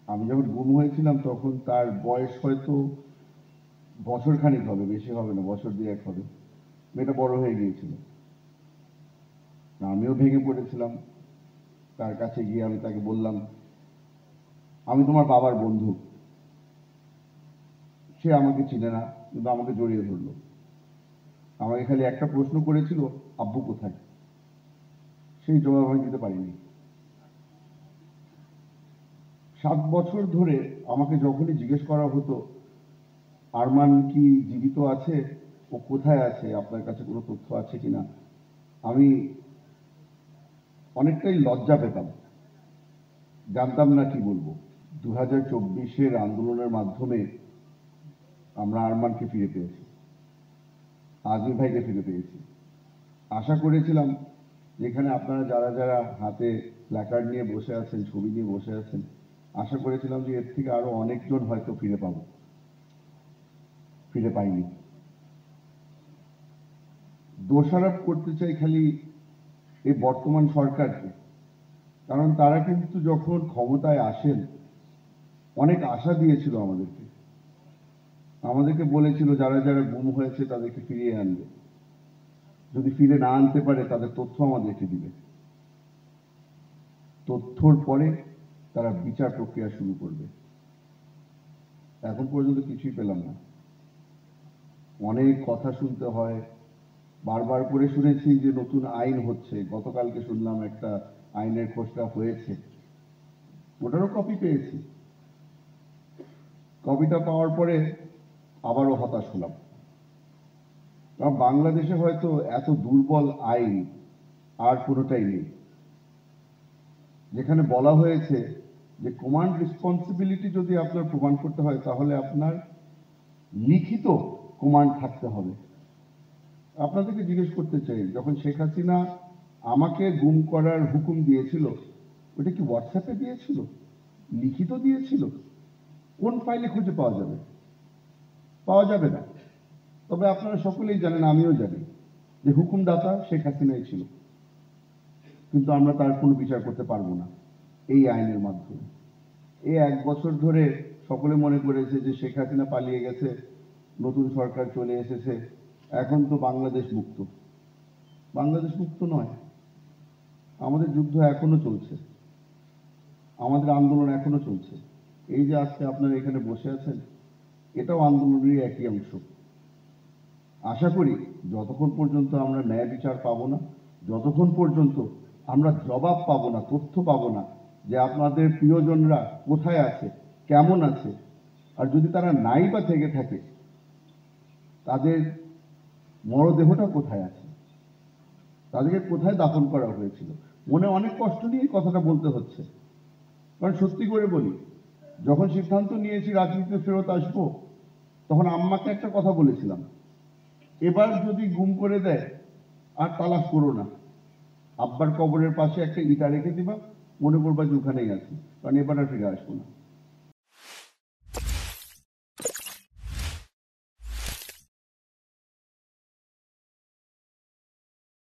আমি যখন গুম হয়েছিলাম তখন তার বয়স হয়তো বছর খানিক হবে, বেশি হবে না, বছর 2-1 হবে। মেয়েটা বড় হয়ে গিয়েছিল। আমিও ভেঙে পড়েছিলাম। তার কাছে গিয়ে আমি তাকে বললাম, আমি তোমার বাবার বন্ধু। সে আমাকে চিনে না, কিন্তু আমাকে জড়িয়ে ধরলো। আমাকে খালি একটা প্রশ্ন করেছিল, আব্বু কোথায়? সেই জবাব আমি দিতে পারিনি। 7 বছর ধরে আমাকে যখনই জিজ্ঞেস করা হতো, আরমান কি জীবিত আছে, ও কোথায় আছে, আপনার কাছে কোনো তথ্য আছে কিনা, আমি অনেকটাই লজ্জা পেতাম, জানতাম না কি বলবো। 2024-এর আন্দোলনের মাধ্যমে আমরা আরমানকে ফিরে পেয়েছি, আজমি ভাইকে ফিরে পেয়েছি। আশা করেছিলাম যেখানে আপনারা যারা যারা হাতে প্ল্যাকার্ড নিয়ে বসে আছেন, ছবি নিয়ে বসে আছেন, আশা করেছিলাম যে এর থেকে আরো অনেকজন হয়তো ফিরে পাবো, ফিরে পাইনি। দোষারোপ করতে চাই খালি এই বর্তমান সরকারকে, কারণ তারা কিন্তু যখন ক্ষমতায় আসেন অনেক আশা দিয়েছিল আমাদেরকে। আমাদেরকে বলেছিল যারা যারা গুম হয়েছে তাদেরকে ফিরিয়ে আনবে, যদি ফিরে না আনতে পারে তাদের তথ্য আমাদেরকে দিবে, তথ্যর পরে তারা বিচার প্রক্রিয়া শুরু করবে। এখন পর্যন্ত কিছুই পেলাম না। অনেক কথা শুনতে হয়, বারবার করে শুনেছি যে নতুন আইন হচ্ছে, গতকালকে শুনলাম একটা আইনের খসড়া হয়েছে, ওটারও কপি পেয়েছি। কপিটা পাওয়ার পরে আবারও হতাশ হলাম, কারণ বাংলাদেশে হয়তো এত দুর্বল আইন আর কোনোটাই নেই, যেখানে বলা হয়েছে যে কমান্ড রেসপন্সিবিলিটি যদি আপনার প্রমাণ করতে হয় তাহলে আপনার লিখিত কমান্ড থাকতে হবে। আপনাদেরকে জিজ্ঞেস করতে চাই, যখন শেখ হাসিনা আমাকে গুম করার হুকুম দিয়েছিল, ওটা কি হোয়াটসঅ্যাপে দিয়েছিল, লিখিত দিয়েছিল? কোন ফাইলে খুঁজে পাওয়া যাবে? পাওয়া যাবে না। তবে আপনারা সকলেই জানেন, আমিও জানি যে হুকুমদাতা শেখ হাসিনাই ছিল, কিন্তু আমরা তার কোনো বিচার করতে পারবো না এই আইনের মাধ্যমে। এই 1 বছর ধরে সকলে মনে করেছে যে শেখ হাসিনা পালিয়ে গেছে, নতুন সরকার চলে এসেছে, এখন তো বাংলাদেশ মুক্ত। বাংলাদেশ মুক্ত নয়, আমাদের যুদ্ধ এখনো চলছে, আমাদের আন্দোলন এখনো চলছে। এই যে আজকে আপনারা এখানে বসে আছেন, এটাও আন্দোলনেরই একই অংশ। আশা করি যতক্ষণ পর্যন্ত আমরা ন্যায় বিচার পাবো না, যতক্ষণ পর্যন্ত আমরা জবাব পাবো না, তথ্য পাবো না যে আপনাদের প্রিয়জনরা কোথায় আছে, কেমন আছে, আর যদি তারা নাই বা থেকে থাকে তাদের মরদেহটা কোথায় আছে, তাদেরকে কোথায় দাফন করা হয়েছিল। মনে অনেক কষ্ট নিয়ে কথাটা বলতে হচ্ছে, কারণ সত্যি করে বলি, যখন সিদ্ধান্ত নিয়েছি রাজনীতিতে ফেরত আসবো, তখন আম্মাকে একটা কথা বলেছিলাম, এবার যদি গুম করে দেয় আর তালাশ করো না, আব্বার কবরের পাশে একটা ইটা রেখে দিবা, মনে করবা যে ওখানেই আছি, কারণ এবার আর ফিরে আসবো না।